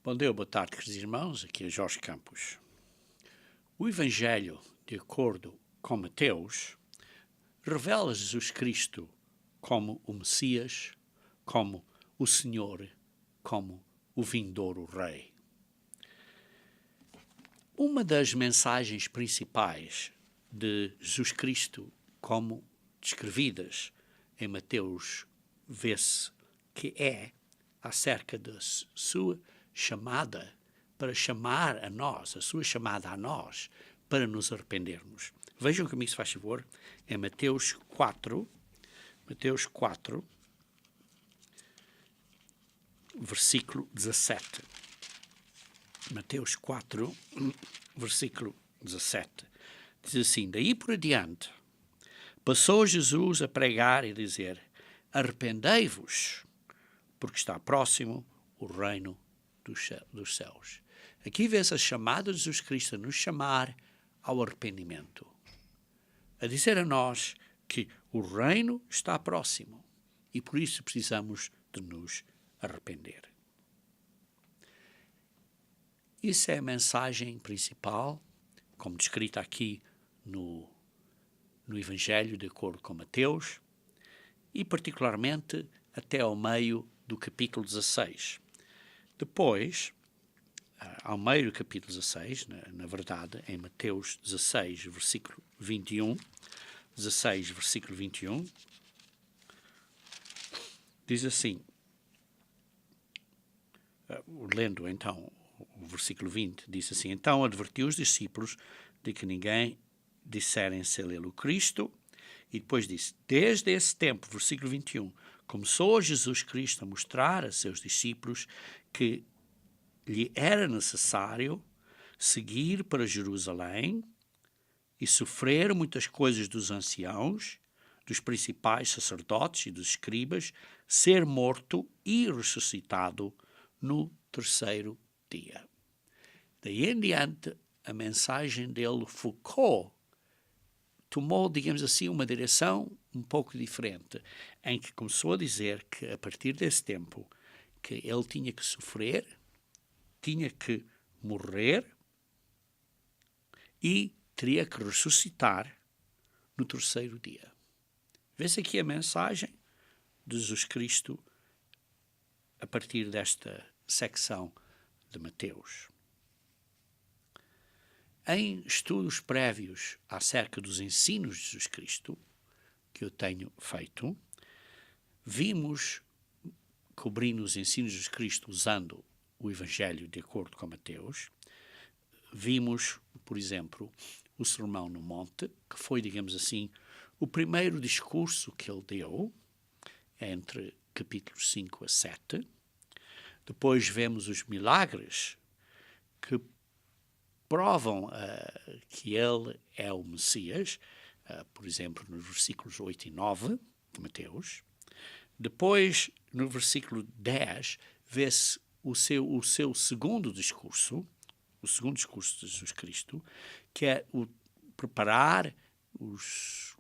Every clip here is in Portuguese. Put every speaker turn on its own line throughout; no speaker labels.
Bom dia, boa tarde, queridos irmãos. Aqui é Jorge Campos. O Evangelho, de acordo com Mateus, revela Jesus Cristo como o Messias, como o Senhor, como o vindouro Rei. Uma das mensagens principais de Jesus Cristo, como descrevidas em Mateus, vê-se que é acerca da sua chamada para chamar a nós, a sua chamada a nós, para nos arrependermos. Vejam comigo, se faz favor, em Mateus 4, versículo 17. Mateus 4, versículo 17. Diz assim: daí por adiante, passou Jesus a pregar e dizer: arrependei-vos, porque está próximo o reino dos céus. Aqui vê-se a chamada de Jesus Cristo a nos chamar ao arrependimento, a dizer a nós que o reino está próximo e por isso precisamos de nos arrepender. Isso é a mensagem principal, como descrita aqui no Evangelho de acordo com Mateus, e particularmente até ao meio do capítulo 16. Depois, ao meio do capítulo 16, na verdade, em Mateus 16, versículo 21, 16, versículo 21, diz assim, lendo então o versículo 20, diz assim: então advertiu os discípulos de que ninguém disserem ser ele o Cristo, e depois disse: desde esse tempo, versículo 21, começou Jesus Cristo a mostrar a seus discípulos que lhe era necessário seguir para Jerusalém e sofrer muitas coisas dos anciãos, dos principais sacerdotes e dos escribas, ser morto e ressuscitado no terceiro dia. Daí em diante, a mensagem dele tomou, digamos assim, uma direção um pouco diferente, em que começou a dizer que, a partir desse tempo, que ele tinha que sofrer, tinha que morrer e teria que ressuscitar no terceiro dia. Vê-se aqui a mensagem de Jesus Cristo a partir desta secção de Mateus. Em estudos prévios acerca dos ensinos de Jesus Cristo, que eu tenho feito, vimos, cobrindo os ensinos de Jesus Cristo usando o Evangelho de acordo com Mateus, vimos, por exemplo, o Sermão no Monte, que foi, digamos assim, o primeiro discurso que ele deu, entre capítulos 5 a 7. Depois vemos os milagres que provam que ele é o Messias, por exemplo, nos versículos 8 e 9 de Mateus. Depois, no versículo 10, vê-se o seu segundo discurso, o segundo discurso de Jesus Cristo, que é o preparar os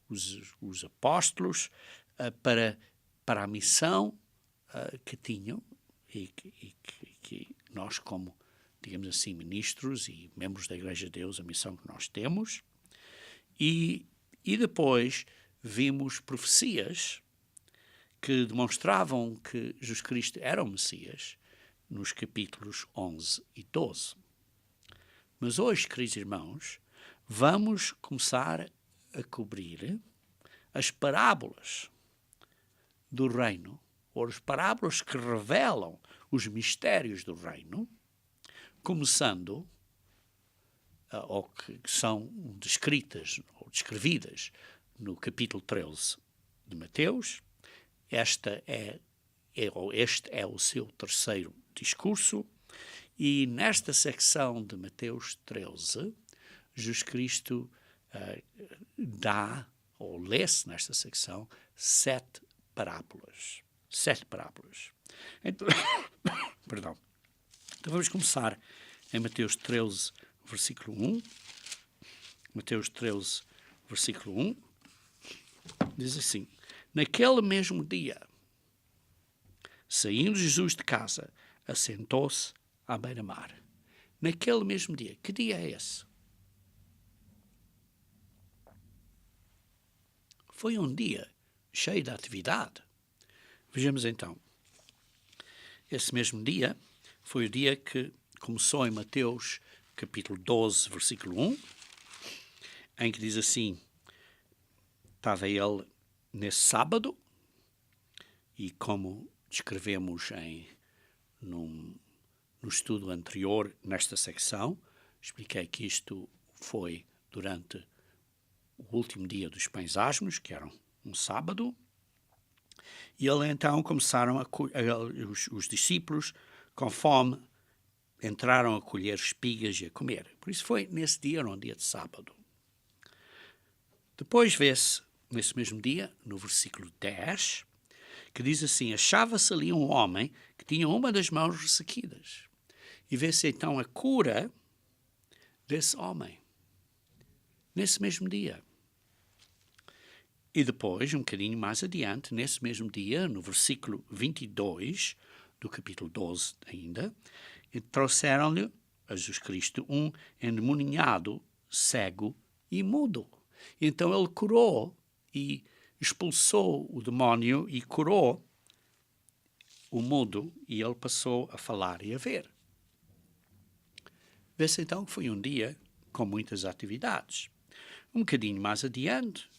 apóstolos para a missão que tinham e que nós, como, digamos assim, ministros e membros da Igreja de Deus, a missão que nós temos. E depois vimos profecias que demonstravam que Jesus Cristo era o Messias nos capítulos 11 e 12. Mas hoje, queridos irmãos, vamos começar a cobrir as parábolas do reino, ou as parábolas que revelam os mistérios do reino, começando, ou que são descritas ou descrevidas no capítulo 13 de Mateus. Este é o seu terceiro discurso, e nesta secção de Mateus 13, Jesus Cristo dá, ou lê-se nesta secção, 7 parábolas. 7 parábolas. Então, perdão. Então vamos começar em Mateus 13, versículo 1. Mateus 13, versículo 1. Diz assim: naquele mesmo dia, saindo Jesus de casa, assentou-se à beira-mar. Naquele mesmo dia. Que dia é esse? Foi um dia cheio de atividade. Vejamos então. Esse mesmo dia foi o dia que começou em Mateus, capítulo 12, versículo 1, em que diz assim: estava ele nesse sábado, e como descrevemos no estudo anterior, nesta secção, expliquei que isto foi durante o último dia dos pães asmos, que era um sábado, e ele então começaram os discípulos, com fome, entraram a colher espigas e a comer. Por isso foi nesse dia, era um dia de sábado. Depois vê-se, nesse mesmo dia, no versículo 10, que diz assim: achava-se ali um homem que tinha uma das mãos ressequidas. E vê-se então a cura desse homem, nesse mesmo dia. E depois, um bocadinho mais adiante, nesse mesmo dia, no versículo 22 do capítulo 12 ainda, trouxeram-lhe a Jesus Cristo um endemoniado, cego e mudo. Então ele curou e expulsou o demónio e curou o mudo, e ele passou a falar e a ver. Vê-se então que foi um dia com muitas atividades. Um bocadinho mais adiante,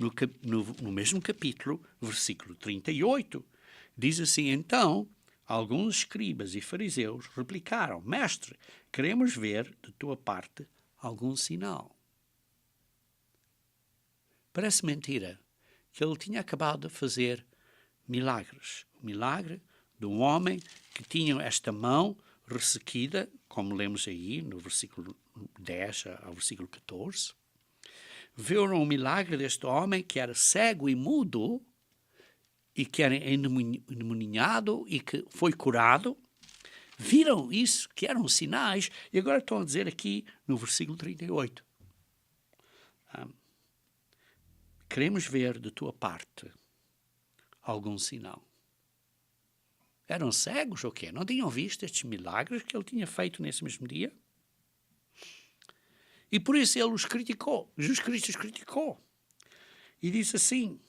no mesmo capítulo, versículo 38, diz assim: então, alguns escribas e fariseus replicaram: Mestre, queremos ver de tua parte algum sinal. Parece mentira que ele tinha acabado de fazer milagres. O milagre de um homem que tinha esta mão ressequida, como lemos aí no versículo 10 ao versículo 14. Viram o milagre deste homem que era cego e mudo e que era endemoniado e que foi curado. Viram isso, que eram sinais, e agora estão a dizer aqui no versículo 38. Queremos ver de tua parte algum sinal. Eram cegos ou quê? Não tinham visto estes milagres que ele tinha feito nesse mesmo dia? E por isso ele os criticou. Jesus Cristo os criticou. E disse assim: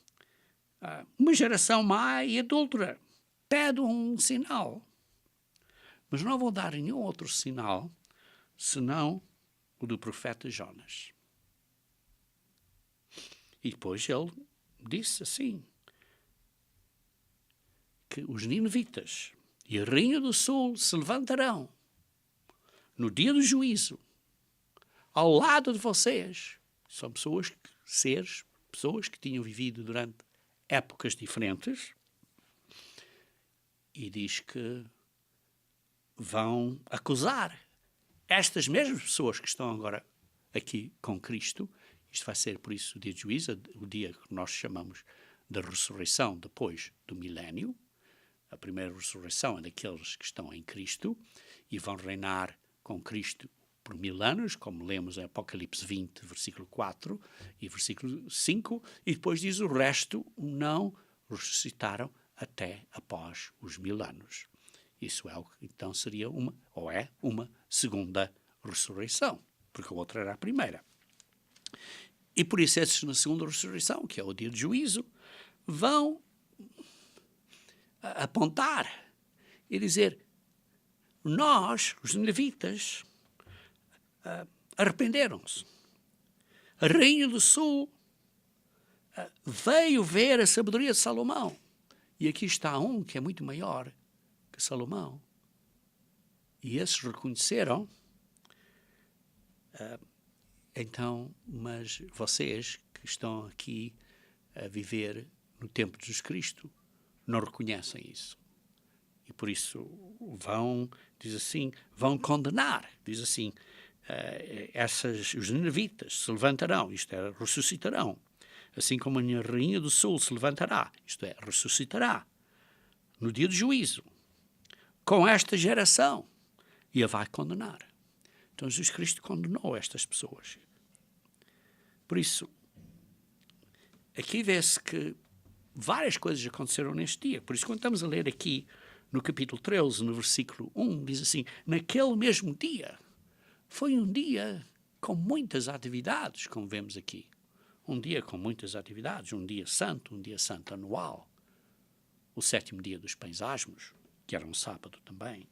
uma geração má e adúltera pede um sinal, mas não vou dar nenhum outro sinal senão o do profeta Jonas. E depois ele disse assim, que os ninivitas e a rainha do sul se levantarão no dia do juízo ao lado de vocês. São seres, pessoas que tinham vivido durante épocas diferentes, e diz que vão acusar estas mesmas pessoas que estão agora aqui com Cristo. Isto vai ser, por isso, o dia de juízo, o dia que nós chamamos da ressurreição depois do milénio. A primeira ressurreição é daqueles que estão em Cristo e vão reinar com Cristo por 1000 anos, como lemos em Apocalipse 20, versículo 4 e versículo 5, e depois diz: o resto não ressuscitaram até após os 1000 anos. Isso então seria uma segunda ressurreição, porque a outra era a primeira. E por isso esses na segunda ressurreição, que é o dia de juízo, vão apontar e dizer: nós, os ninivitas, arrependeram-se. A rainha do sul veio ver a sabedoria de Salomão. E aqui está um que é muito maior que Salomão. E esses reconheceram. Então, mas vocês que estão aqui a viver no tempo de Jesus Cristo não reconhecem isso. E por isso vão condenar. Diz assim, os ninivitas se levantarão, isto é, ressuscitarão. Assim como a rainha do sul se levantará, isto é, ressuscitará, no dia do juízo, com esta geração, e a vai condenar. Então Jesus Cristo condenou estas pessoas. Por isso, aqui vê-se que várias coisas aconteceram neste dia. Por isso, quando estamos a ler aqui no capítulo 13, no versículo 1, diz assim: naquele mesmo dia, foi um dia com muitas atividades, como vemos aqui. Um dia com muitas atividades, um dia santo anual. O 7º dia dos Pães Asmos, que era um sábado também.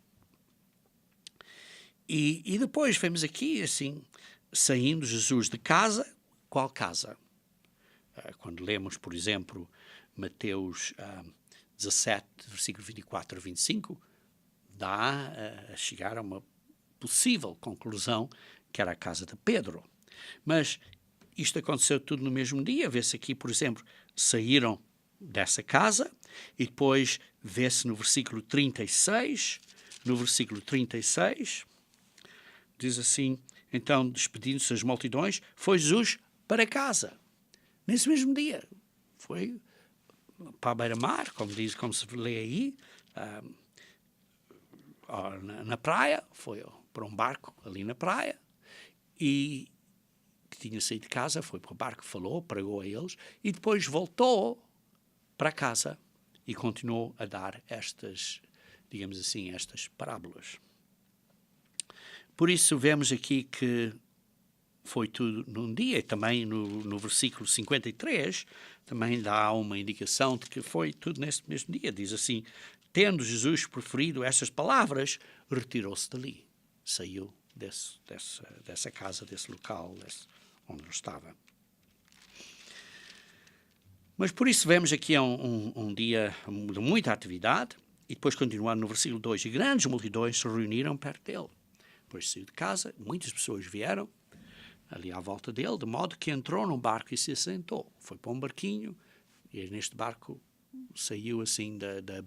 E depois vemos aqui, assim, saindo Jesus de casa. Qual casa? Quando lemos, por exemplo, Mateus 17, versículo 24 a 25, dá a chegar a uma possível conclusão que era a casa de Pedro. Mas isto aconteceu tudo no mesmo dia. Vê-se aqui, por exemplo, saíram dessa casa e depois vê-se no versículo 36, diz assim: então, despedindo-se as multidões, foi Jesus para casa. Nesse mesmo dia. Foi para a beira-mar, como se lê aí, na praia. Foi para um barco ali na praia e que tinha saído de casa, foi para o barco, falou, pregou a eles e depois voltou para casa e continuou a dar estas, digamos assim, estas parábolas. Por isso vemos aqui que foi tudo num dia. E também no versículo 53 também dá uma indicação de que foi tudo nesse mesmo dia. Diz assim: tendo Jesus proferido estas palavras, retirou-se dali. Saiu dessa casa, desse local onde ele estava. Mas por isso vemos aqui um dia de muita atividade. E depois continuando no versículo 2: e grandes multidões se reuniram perto dele. Depois saiu de casa, muitas pessoas vieram ali à volta dele, de modo que entrou num barco e se assentou. Foi para um barquinho e neste barco saiu assim da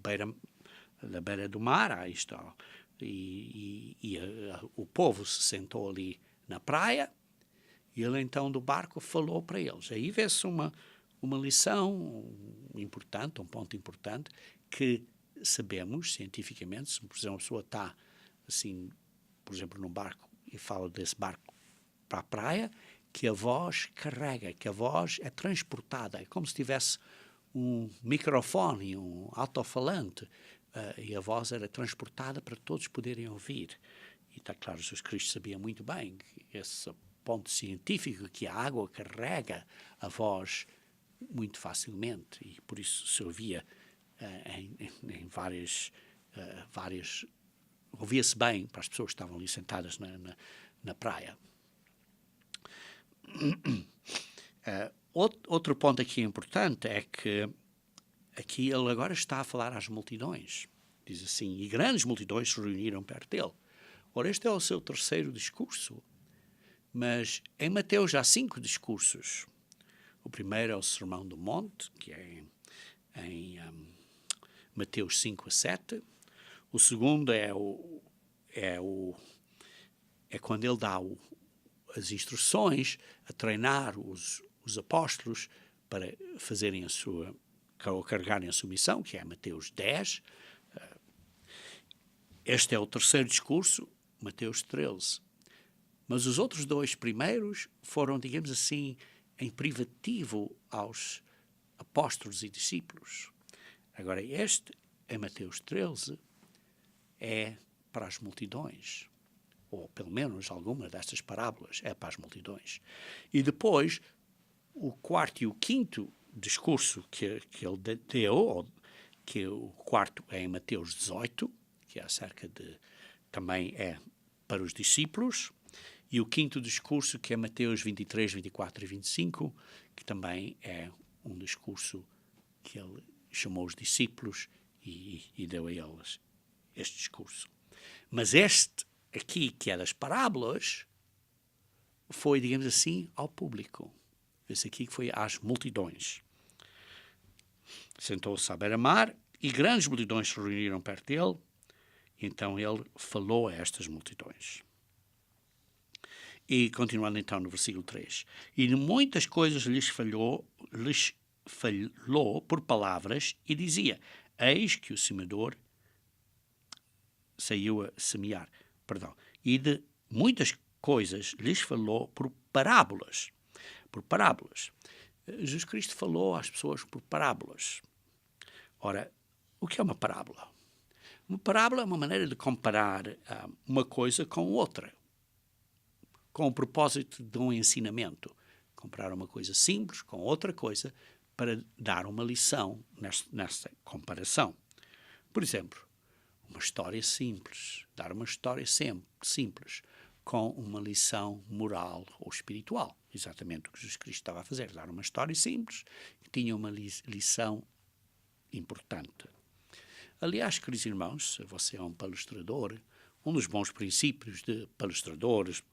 beira do mar, aí está. O povo se sentou ali na praia e ele então do barco falou para eles. Aí vê-se uma lição importante, um ponto importante, que sabemos cientificamente, se por exemplo a pessoa está assim, por exemplo, num barco e fala desse barco para a praia, que a voz carrega, que a voz é transportada. É como se tivesse um microfone, um alto-falante, e a voz era transportada para todos poderem ouvir. E está claro, Jesus Cristo sabia muito bem esse ponto científico, que a água carrega a voz muito facilmente, e por isso se ouvia em várias ouvia-se bem para as pessoas que estavam ali sentadas na praia. Outro ponto aqui importante é que aqui ele agora está a falar às multidões. Diz assim: e grandes multidões se reuniram perto dele. Ora, este é o seu 3º discurso, mas em Mateus há 5 discursos. O primeiro é o Sermão do Monte, que é em Mateus 5 a 7. O segundo é quando ele dá as instruções a treinar os apóstolos para fazerem ou carregarem a sua missão, que é Mateus 10. Este é o 3º discurso, Mateus 13. Mas os outros 2 primeiros foram, digamos assim, em privativo aos apóstolos e discípulos. Agora, este, em Mateus 13, é para as multidões, ou pelo menos alguma destas parábolas é para as multidões. E depois, o 4º e o 5º discurso que ele deu, que o 4º é em Mateus 18, que é também é para os discípulos, e o 5º discurso, que é Mateus 23, 24 e 25, que também é um discurso que ele chamou os discípulos e deu a eles este discurso. Mas este aqui, que é das parábolas, foi, digamos assim, ao público. Esse aqui que foi às multidões. Sentou-se à beira-mar e grandes multidões se reuniram perto dele. Então ele falou a estas multidões. E continuando então no versículo 3. E de muitas coisas lhes falou por palavras e dizia: eis que o semeador saiu a semear. E de muitas coisas lhes falou por parábolas. Por parábolas. Jesus Cristo falou às pessoas por parábolas. Ora, o que é uma parábola? Uma parábola é uma maneira de comparar uma coisa com outra, com o propósito de um ensinamento. Comparar uma coisa simples com outra coisa para dar uma lição nessa comparação. Por exemplo, uma história simples, dar uma história simples com uma lição moral ou espiritual. Exatamente o que Jesus Cristo estava a fazer, dar uma história simples que tinha uma lição importante. Aliás, queridos irmãos, se você é um palestrador, um dos bons princípios de palestradores,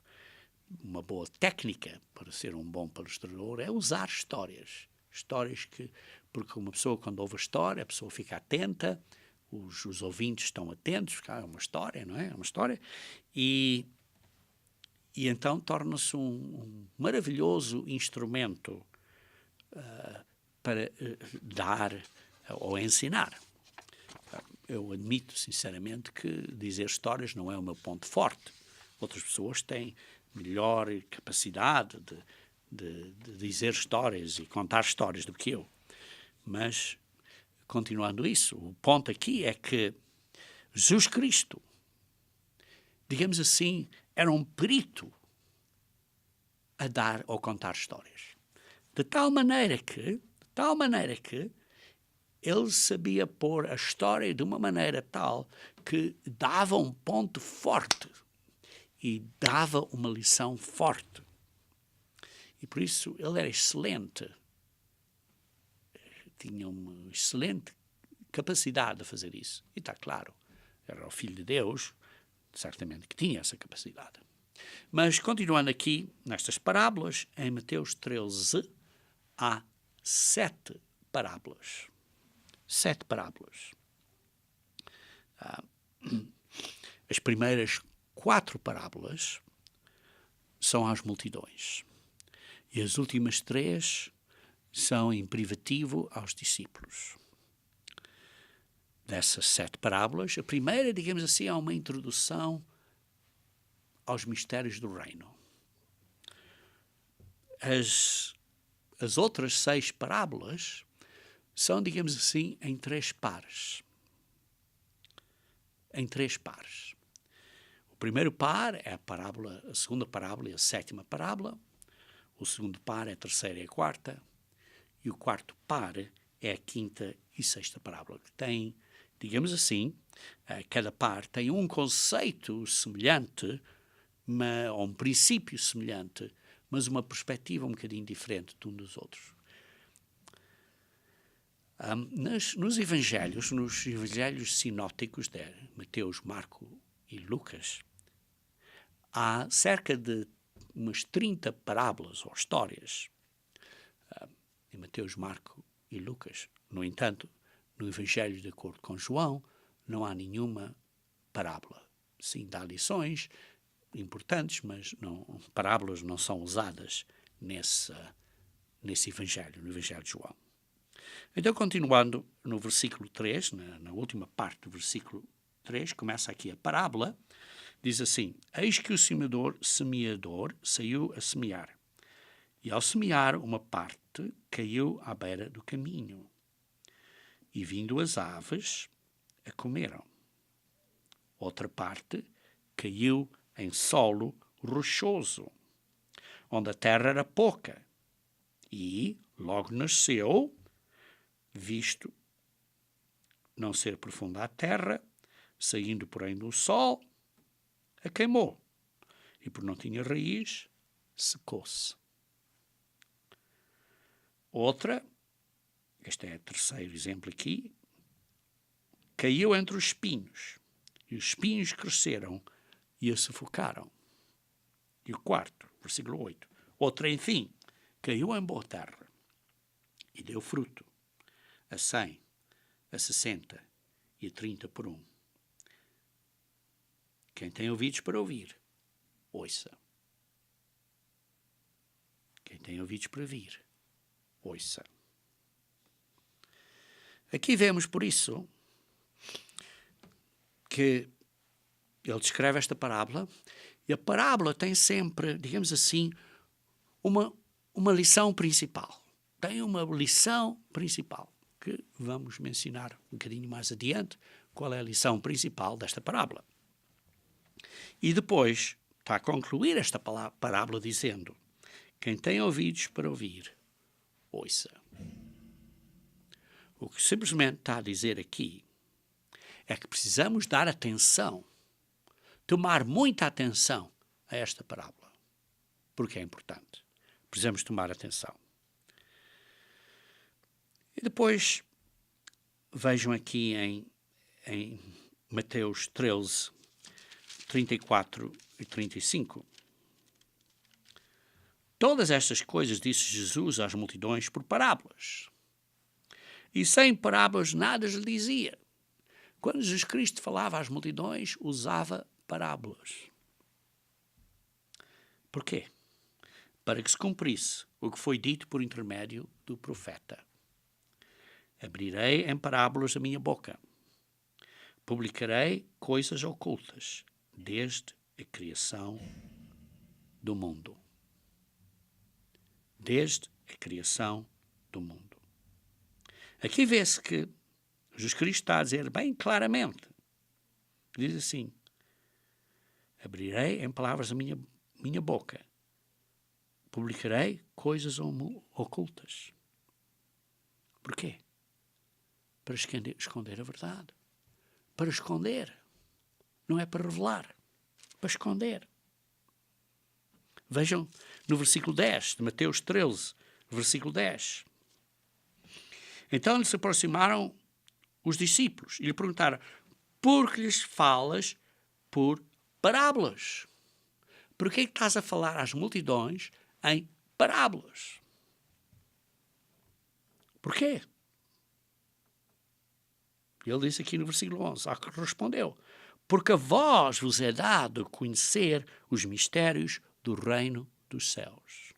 uma boa técnica para ser um bom palestrador é usar histórias. Histórias porque uma pessoa, quando ouve a história, a pessoa fica atenta, os ouvintes estão atentos, porque é uma história, não é? É uma história. E então torna-se um maravilhoso instrumento para dar ou ensinar. Eu admito, sinceramente, que dizer histórias não é o meu ponto forte. Outras pessoas têm melhor capacidade de dizer histórias e contar histórias do que eu. Mas, continuando isso, o ponto aqui é que Jesus Cristo, digamos assim, era um perito a dar ou contar histórias. De tal maneira que ele sabia pôr a história de uma maneira tal que dava um ponto forte e dava uma lição forte. E por isso ele era excelente. Tinha uma excelente capacidade de fazer isso. E está claro, era o Filho de Deus, certamente que tinha essa capacidade. Mas, continuando aqui, nestas parábolas, em Mateus 13, há 7 parábolas. 7 parábolas. As primeiras 4 parábolas são às multidões. E as últimas 3 são em privativo aos discípulos. Dessas 7 parábolas, a primeira, digamos assim, é uma introdução aos mistérios do reino. As outras 6 parábolas são, digamos assim, em 3 pares. Em 3 pares. O primeiro par é a segunda parábola e a 7ª parábola. O segundo par é a 3ª e a 4ª. E o quarto par é a 5ª e 6ª parábola. Que tem, digamos assim, cada par tem um conceito semelhante, ou um princípio semelhante, mas uma perspectiva um bocadinho diferente de um dos outros. Nos evangelhos sinóticos de Mateus, Marcos e Lucas, há cerca de umas 30 parábolas ou histórias em Mateus, Marcos e Lucas. No entanto, no evangelho de acordo com João, não há nenhuma parábola. Sim, dá lições importantes, mas parábolas não são usadas nesse evangelho, no evangelho de João. Então, continuando no versículo 3, na última parte do versículo 3, começa aqui a parábola, diz assim: Eis que o semeador saiu a semear, e ao semear uma parte caiu à beira do caminho, e vindo as aves a comeram. Outra parte caiu em solo rochoso, onde a terra era pouca, e logo nasceu, visto não ser profunda a terra, saindo, porém, do sol, a queimou, e por não tinha raiz, secou-se. Outra, este é o terceiro exemplo aqui, caiu entre os espinhos, e os espinhos cresceram e a sufocaram. E o quarto, versículo 8, outra, enfim, caiu em boa terra e deu fruto, a 100, a 60 e a 30 por 1. Quem tem ouvidos para ouvir, ouça. Quem tem ouvidos para ouvir, ouça. Aqui vemos, por isso, que ele descreve esta parábola, e a parábola tem sempre, digamos assim, uma lição principal. Tem uma lição principal, que vamos mencionar um bocadinho mais adiante, qual é a lição principal desta parábola. E depois está a concluir esta parábola dizendo: quem tem ouvidos para ouvir, ouça. O que simplesmente está a dizer aqui é que precisamos dar atenção, tomar muita atenção a esta parábola, porque é importante. Precisamos tomar atenção. E depois, vejam aqui em Mateus 13, 34 e 35. Todas estas coisas disse Jesus às multidões por parábolas. E sem parábolas nada lhe dizia. Quando Jesus Cristo falava às multidões, usava parábolas. Porquê? Para que se cumprisse o que foi dito por intermédio do profeta. Abrirei em parábolas a minha boca. Publicarei coisas ocultas, desde a criação do mundo. Desde a criação do mundo. Aqui vê-se que Jesus Cristo está a dizer bem claramente. Diz assim: abrirei em palavras a minha boca. Publicarei coisas ocultas. Porquê? Para esconder a verdade. Para esconder. Não é para revelar. Para esconder. Vejam no versículo 10 de Mateus 13, versículo 10. Então se aproximaram os discípulos e lhe perguntaram: por que lhes falas por parábolas? Por que estás a falar às multidões em parábolas? Porquê? Ele disse aqui no versículo 11, respondeu: porque a vós vos é dado conhecer os mistérios do reino dos céus,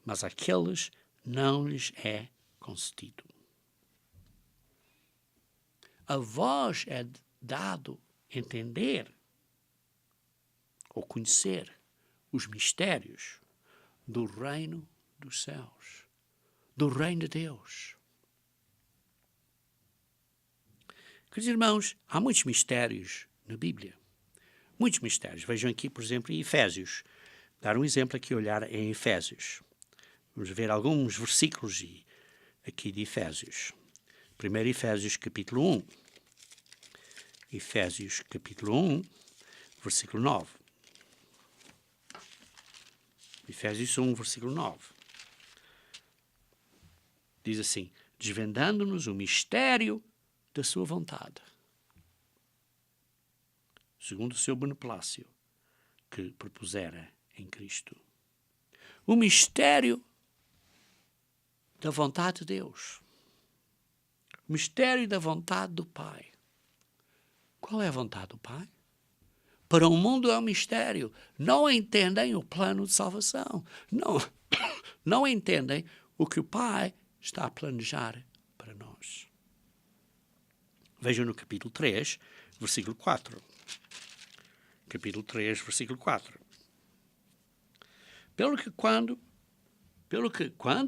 mas àqueles não lhes é concedido. A vós é dado entender ou conhecer os mistérios do reino dos céus, do reino de Deus. Queridos irmãos, há muitos mistérios na Bíblia. Muitos mistérios. Vejam aqui, por exemplo, em Efésios. Dar um exemplo aqui, olhar em Efésios. Vamos ver alguns versículos aqui de Efésios. Primeiro Efésios capítulo 1. Efésios capítulo 1, versículo 9. Efésios 1, versículo 9. Diz assim: desvendando-nos o mistério da sua vontade, segundo o seu beneplácito, que propusera em Cristo. O mistério da vontade de Deus. O mistério da vontade do Pai. Qual é a vontade do Pai? Para o mundo é um mistério. Não entendem o plano de salvação. Não entendem o que o Pai está a planejar para nós. Vejam no capítulo 3, versículo 4. Capítulo 3, versículo 4. Pelo que quando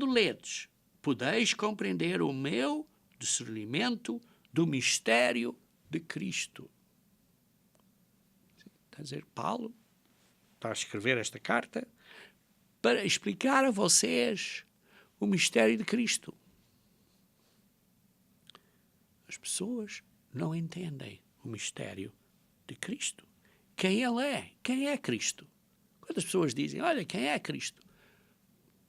ledes, podeis compreender o meu discernimento do mistério de Cristo. Está a dizer, Paulo está a escrever esta carta para explicar a vocês o mistério de Cristo. As pessoas não entendem o mistério de Cristo. Quem Ele é? Quem é Cristo? Quantas pessoas dizem, olha, quem é Cristo?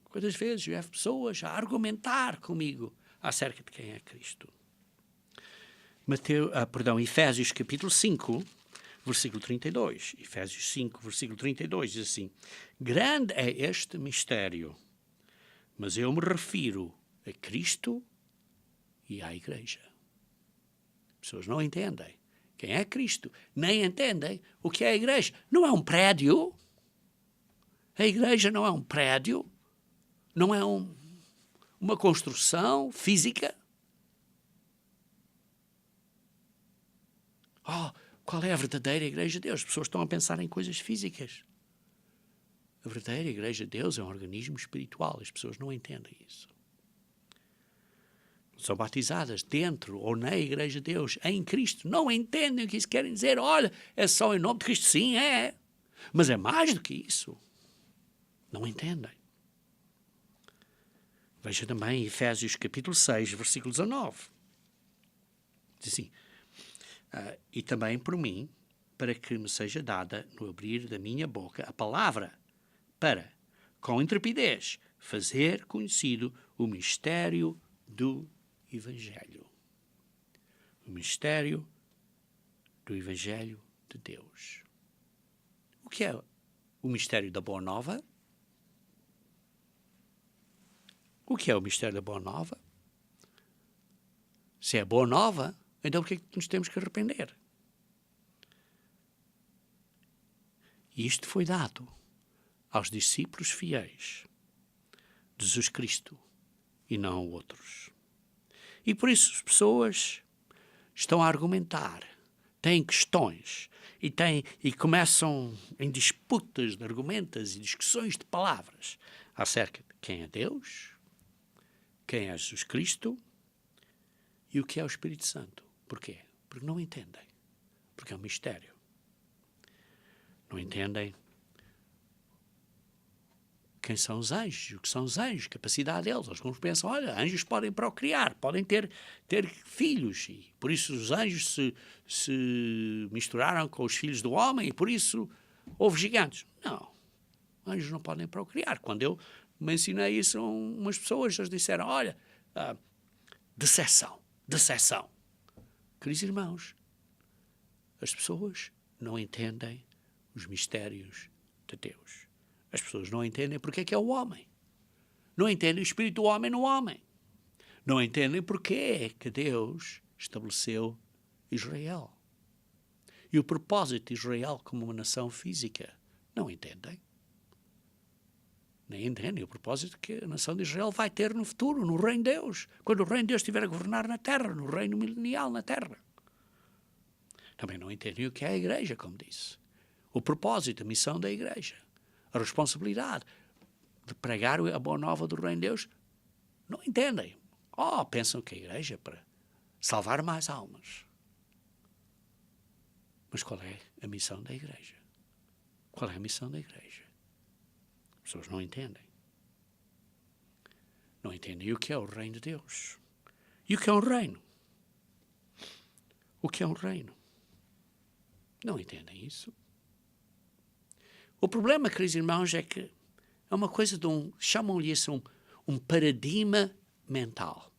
Quantas vezes eu vejo pessoas a argumentar comigo acerca de quem é Cristo? Efésios capítulo 5, versículo 32. Efésios 5, versículo 32 diz assim: grande é este mistério, mas eu me refiro a Cristo e à Igreja. As pessoas não entendem quem é Cristo, nem entendem o que é a Igreja. Não é um prédio. A Igreja não é um prédio. Não é uma construção física. Qual é a verdadeira Igreja de Deus? As pessoas estão a pensar em coisas físicas. A verdadeira Igreja de Deus é um organismo espiritual. As pessoas não entendem isso. são batizadas dentro ou na Igreja de Deus, em Cristo, não entendem o que isso quer dizer. Olha, é só em nome de Cristo. Sim, é. Mas é mais do que isso. Não entendem. Veja também Efésios capítulo 6, versículo 19. Diz assim, e também por mim, para que me seja dada no abrir da minha boca a palavra, para, com intrepidez, fazer conhecido o mistério do Evangelho. O mistério do Evangelho de Deus. O que é o mistério da Boa Nova? O que é o mistério da Boa Nova? Se é Boa Nova, então por que é que nos temos que arrepender? E isto foi dado aos discípulos fiéis de Jesus Cristo e não a outros. E por isso as pessoas estão a argumentar, têm questões e começam em disputas de argumentos e discussões de palavras acerca de quem é Deus, quem é Jesus Cristo e o que é o Espírito Santo. Porquê? Porque não entendem. Porque é um mistério. Não entendem quem são os anjos, o que são os anjos, a capacidade deles. Alguns pensam, olha, anjos podem procriar, podem ter filhos, e por isso os anjos se misturaram com os filhos do homem, e por isso houve gigantes. Não, anjos não podem procriar. Quando eu mencionei isso a umas pessoas, eles disseram, olha, decepção. Queridos irmãos, as pessoas não entendem os mistérios de Deus. As pessoas não entendem porque é que é o homem. Não entendem o espírito do homem no homem. Não entendem porque é que Deus estabeleceu Israel. E o propósito de Israel como uma nação física. Não entendem. Nem entendem o propósito que a nação de Israel vai ter no futuro, no reino de Deus. Quando o reino de Deus estiver a governar na terra, no reino milenial na terra. Também não entendem o que é a igreja, como disse. O propósito, a missão da igreja. A responsabilidade de pregar a boa nova do reino de Deus. Não entendem. Pensam que a igreja é para salvar mais almas. Mas qual é a missão da igreja? Qual é a missão da igreja? As pessoas não entendem. Não entendem o que é o reino de Deus. E o que é um reino? O que é um reino? Não entendem isso. O problema, queridos irmãos, é que é uma coisa de chamam-lhe isso um paradigma mental.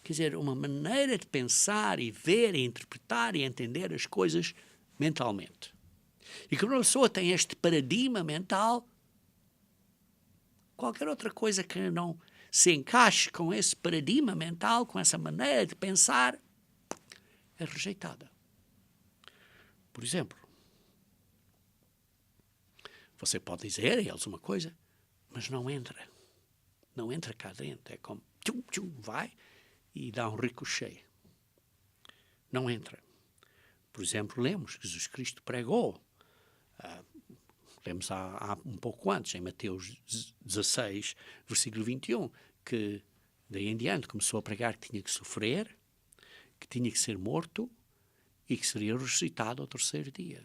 Quer dizer, uma maneira de pensar e ver e interpretar e entender as coisas mentalmente. E quando uma pessoa tem este paradigma mental, qualquer outra coisa que não se encaixe com esse paradigma mental, com essa maneira de pensar, é rejeitada. Por exemplo, você pode dizer a eles uma coisa, mas não entra. Não entra cá dentro. É como vai e dá um ricochete. Não entra. Por exemplo, lemos que Jesus Cristo pregou. Lemos há um pouco antes, em Mateus 16, versículo 21, que daí em diante começou a pregar que tinha que sofrer, que tinha que ser morto e que seria ressuscitado ao terceiro dia.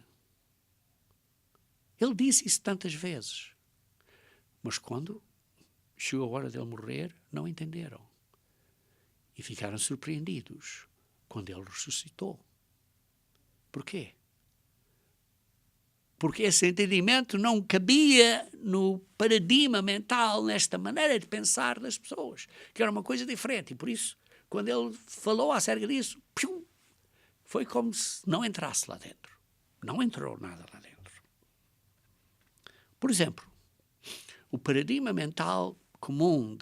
Ele disse isso tantas vezes. Mas quando chegou a hora dele morrer, não entenderam. E ficaram surpreendidos quando ele ressuscitou. Porquê? Porque esse entendimento não cabia no paradigma mental, nesta maneira de pensar das pessoas, que era uma coisa diferente. E por isso, quando ele falou acerca disso, foi como se não entrasse lá dentro. Não entrou nada lá dentro. Por exemplo, o paradigma mental comum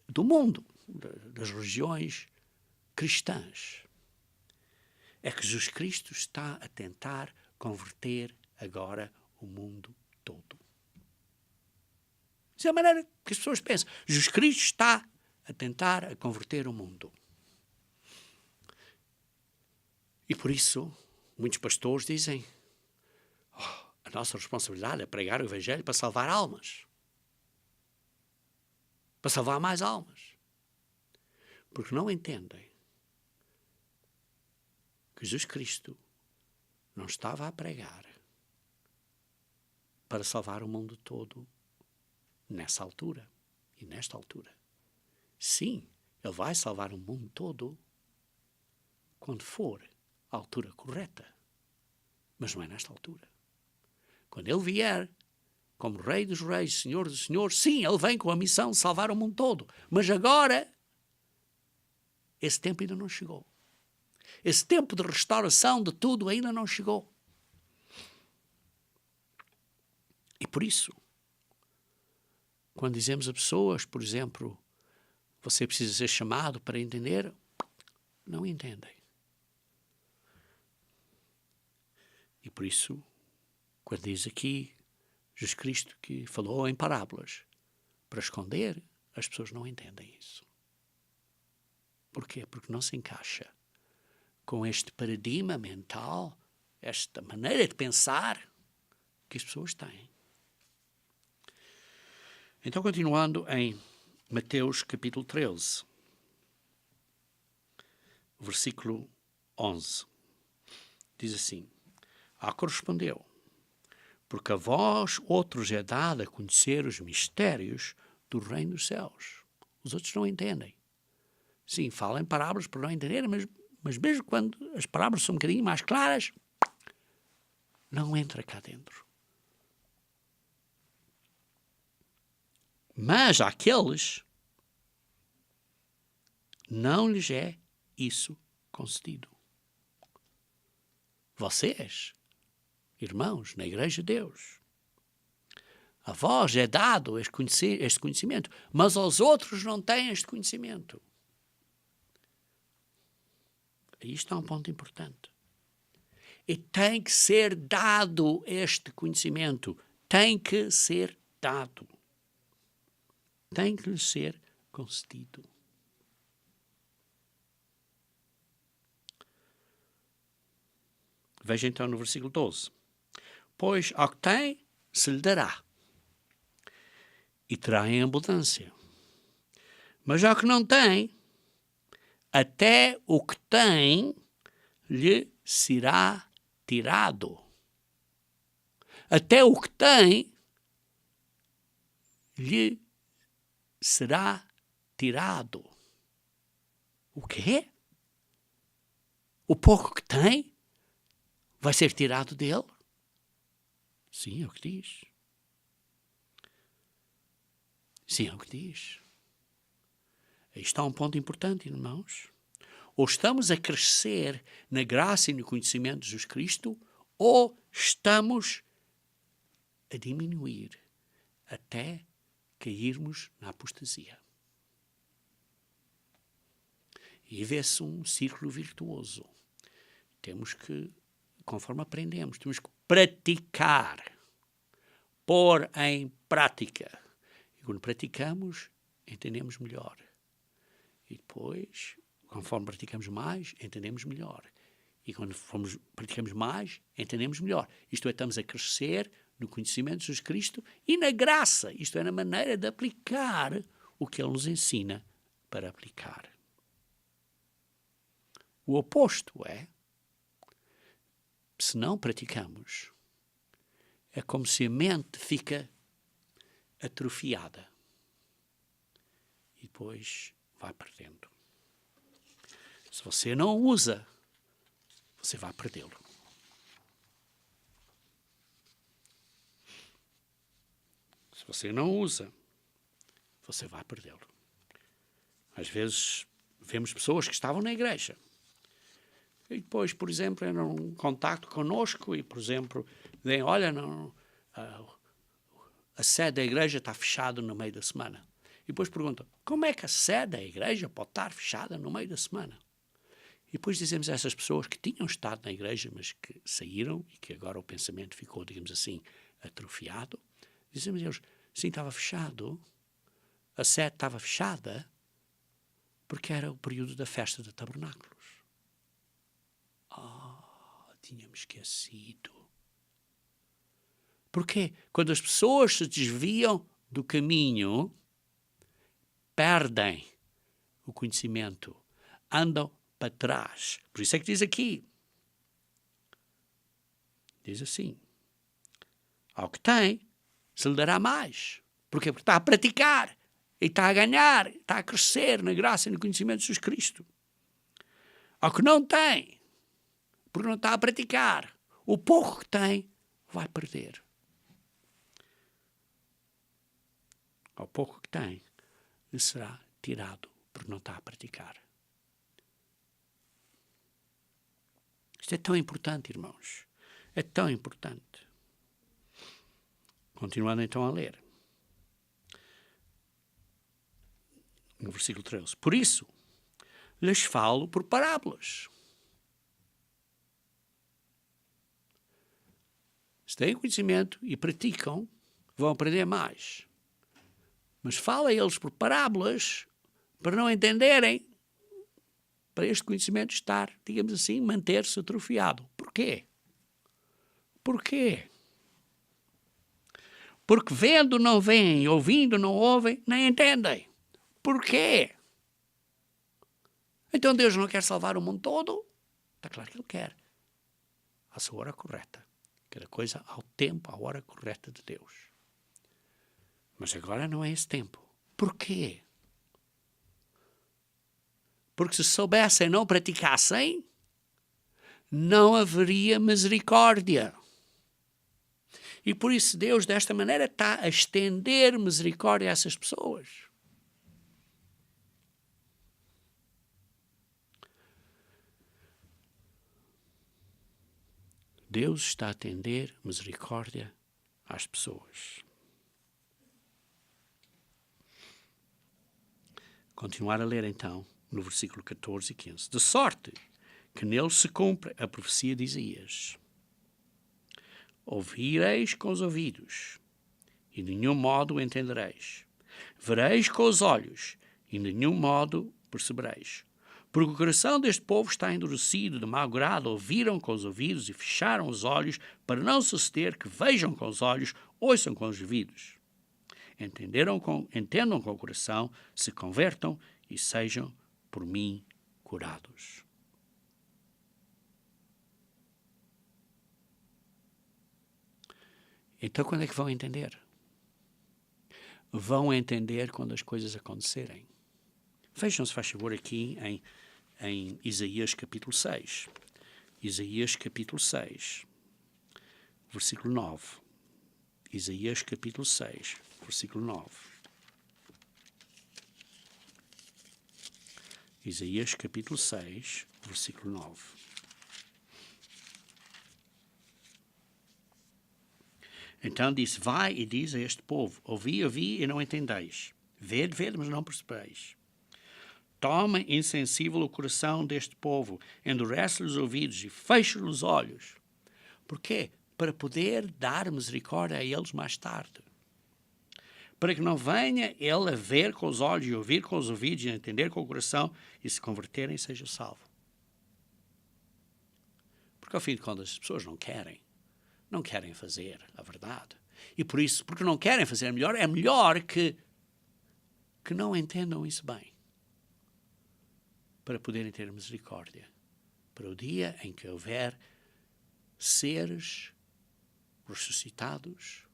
do mundo, das religiões cristãs, é que Jesus Cristo está a tentar converter agora o mundo todo. Essa é a maneira que as pessoas pensam. Jesus Cristo está a tentar a converter o mundo. E por isso, muitos pastores dizem, a nossa responsabilidade é pregar o Evangelho para salvar almas. Para salvar mais almas. Porque não entendem que Jesus Cristo não estava a pregar para salvar o mundo todo nessa altura e nesta altura. Sim, Ele vai salvar o mundo todo quando for a altura correta. Mas não é nesta altura. Quando Ele vier como Rei dos Reis, Senhor dos Senhores, sim, Ele vem com a missão de salvar o mundo todo. Mas agora, esse tempo ainda não chegou. Esse tempo de restauração de tudo ainda não chegou. E por isso, quando dizemos a pessoas, por exemplo, você precisa ser chamado para entender, não entendem. E por isso, quando diz aqui Jesus Cristo que falou em parábolas para esconder, as pessoas não entendem isso. Porquê? Porque não se encaixa com este paradigma mental, esta maneira de pensar que as pessoas têm. Então, continuando em Mateus capítulo 13, versículo 11, diz assim: correspondeu, porque a vós outros é dado a conhecer os mistérios do reino dos céus. Os outros não entendem. Sim, falam em parábolas para não entenderem, mas mesmo quando as parábolas são um bocadinho mais claras, não entra cá dentro. Mas àqueles não lhes é isso concedido. Vocês, irmãos, na Igreja de Deus, a vós é dado este conhecimento, mas aos outros não têm este conhecimento. E isto é um ponto importante. E tem que ser dado este conhecimento. Tem que ser dado. Tem que lhe ser concedido. Veja então no versículo 12. Pois ao que tem, se lhe dará, e terá em abundância. Mas ao que não tem, até o que tem lhe será tirado. Até o que tem lhe será tirado. O quê? O pouco que tem vai ser tirado dele? Sim, é o que diz. Sim, é o que diz. Aí está um ponto importante, irmãos. Ou estamos a crescer na graça e no conhecimento de Jesus Cristo, ou estamos a diminuir até cairmos na apostasia. E vê-se um círculo virtuoso. Temos que, conforme aprendemos, temos que praticar, pôr em prática. E quando praticamos, entendemos melhor. E depois, conforme praticamos mais, entendemos melhor. E quando praticamos mais, entendemos melhor. Isto é, estamos a crescer no conhecimento de Jesus Cristo e na graça. Isto é, na maneira de aplicar o que Ele nos ensina para aplicar. O oposto é, se não praticamos, é como se a mente fica atrofiada. E depois vai perdendo. Se você não usa, você vai perdê-lo. Se você não usa, você vai perdê-lo. Às vezes vemos pessoas que estavam na igreja e depois, por exemplo, entram em contacto connosco e, por exemplo, dizem, olha, a sede da igreja está fechada no meio da semana. E depois perguntam, como é que a sede da igreja pode estar fechada no meio da semana? E depois dizemos a essas pessoas que tinham estado na igreja, mas que saíram e que agora o pensamento ficou, digamos assim, atrofiado. Dizemos a eles, sim, estava fechado. A sede estava fechada porque era o período da festa de tabernáculos. Tínhamos esquecido. Porquê? Quando as pessoas se desviam do caminho, perdem o conhecimento, andam para trás. Por isso é que diz aqui, diz assim, ao que tem, se lhe dará mais. Porquê? Porque está a praticar, e está a ganhar, está a crescer na graça e no conhecimento de Jesus Cristo. Ao que não tem, porque não está a praticar, o pouco que tem, vai perder. Ao pouco que tem, lhe será tirado, porque não está a praticar. Isto é tão importante, irmãos. É tão importante. Continuando então a ler. No versículo 13. Por isso, lhes falo por parábolas. Se têm conhecimento e praticam, vão aprender mais. Mas fala a eles por parábolas para não entenderem, para este conhecimento estar, digamos assim, manter-se atrofiado. Porquê? Porquê? Porque vendo não veem, ouvindo não ouvem, nem entendem. Porquê? Então Deus não quer salvar o mundo todo? Está claro que Ele quer. À sua hora correta. Cada coisa ao tempo, à hora correta de Deus. Mas agora não é esse tempo. Porquê? Porque se soubessem e não praticassem, não haveria misericórdia. E por isso Deus, desta maneira, está a estender misericórdia a essas pessoas. Deus está a estender misericórdia às pessoas. Continuar a ler então, no versículo 14 e 15. De sorte que nele se cumpre a profecia de Isaías. Ouvireis com os ouvidos, e de nenhum modo entendereis. Vereis com os olhos, e de nenhum modo percebereis. Porque o coração deste povo está endurecido, de mau grado, ouviram com os ouvidos e fecharam os olhos, para não suceder que vejam com os olhos, ouçam com os ouvidos. Entendam com o coração, se convertam e sejam por mim curados. Então quando é que vão entender? Vão entender quando as coisas acontecerem. Vejam, se faz favor, aqui em Isaías capítulo 6. Isaías capítulo 6, versículo 9. Isaías capítulo 6, versículo 9. Isaías capítulo 6, versículo 9. Então disse, vai e diz a este povo, ouvi e não entendeis. Vede, mas não percebeis. Toma insensível o coração deste povo, endurece-lhe os ouvidos e fecha-lhe os olhos. Porquê? Para poder dar misericórdia a eles mais tarde. Para que não venha ele a ver com os olhos e ouvir com os ouvidos e a entender com o coração e se converterem seja salvo. Porque ao fim de contas as pessoas não querem fazer a verdade. E por isso, porque não querem fazer é melhor que não entendam isso bem. Para poderem ter misericórdia. Para o dia em que houver seres ressuscitados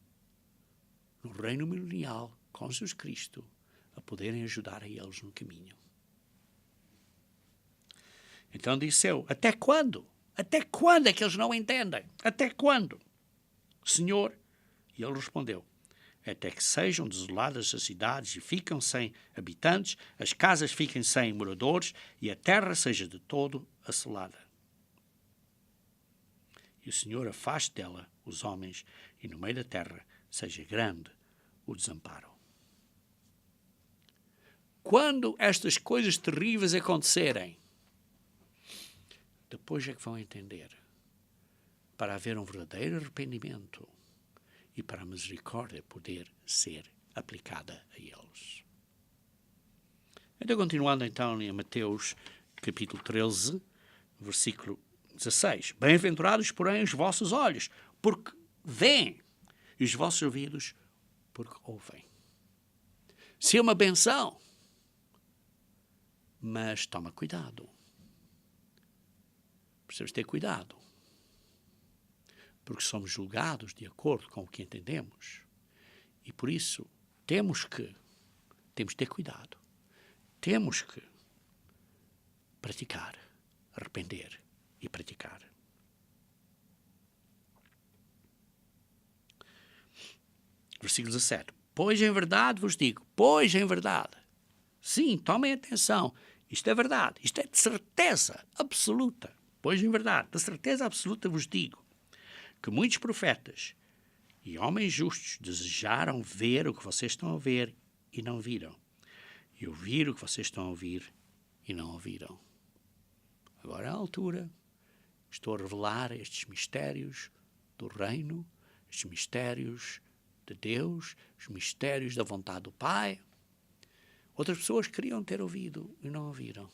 no reino milenial com Jesus Cristo a poderem ajudar a eles no caminho. Então disse eu, até quando? Até quando é que eles não entendem? Até quando? Senhor, e ele respondeu, até que sejam desoladas as cidades e ficam sem habitantes, as casas fiquem sem moradores e a terra seja de todo assolada. E o Senhor afaste dela os homens e no meio da terra seja grande o desamparo. Quando estas coisas terríveis acontecerem, depois é que vão entender, para haver um verdadeiro arrependimento e para a misericórdia poder ser aplicada a eles. Então, continuando então em Mateus capítulo 13, versículo 16. Bem-aventurados, porém, os vossos olhos, porque veem, e os vossos ouvidos, porque ouvem. Se é uma benção, Mas toma cuidado. Precisamos ter cuidado. Porque somos julgados de acordo com o que entendemos. E por isso temos que ter cuidado. Temos que praticar, arrepender e praticar. Versículo 17. Pois em verdade vos digo, pois em verdade. Sim, tomem atenção. Isto é verdade. Isto é de certeza absoluta. Pois em verdade, de certeza absoluta vos digo que muitos profetas e homens justos desejaram ver o que vocês estão a ver e não viram. E ouvir o que vocês estão a ouvir e não ouviram. Agora é a altura. Estou a revelar estes mistérios do reino, estes mistérios de Deus, os mistérios da vontade do Pai. Outras pessoas queriam ter ouvido e não ouviram.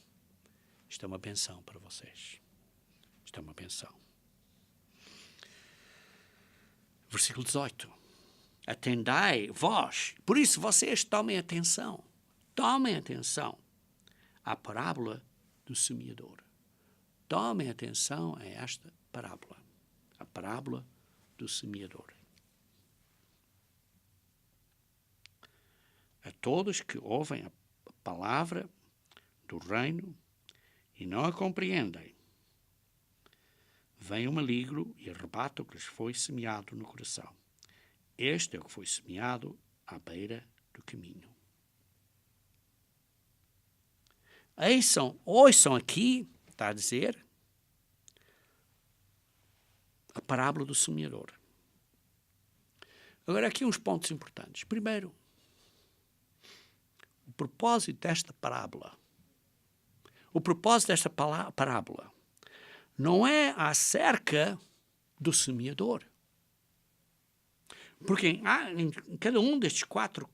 Isto é uma benção para vocês. Isto é uma benção. Versículo 18. Atendai vós. Por isso vocês tomem atenção. Tomem atenção à parábola do semeador. Tomem atenção a esta parábola. A parábola do semeador. A todos que ouvem a palavra do reino e não a compreendem, vem o maligno e arrebata o que lhes foi semeado no coração. Este é o que foi semeado à beira do caminho. Ouçam aqui, está a dizer, a parábola do semeador. Agora, aqui uns pontos importantes. Primeiro, o propósito desta parábola. O propósito desta parábola não é acerca do semeador. Porque em cada um destes 4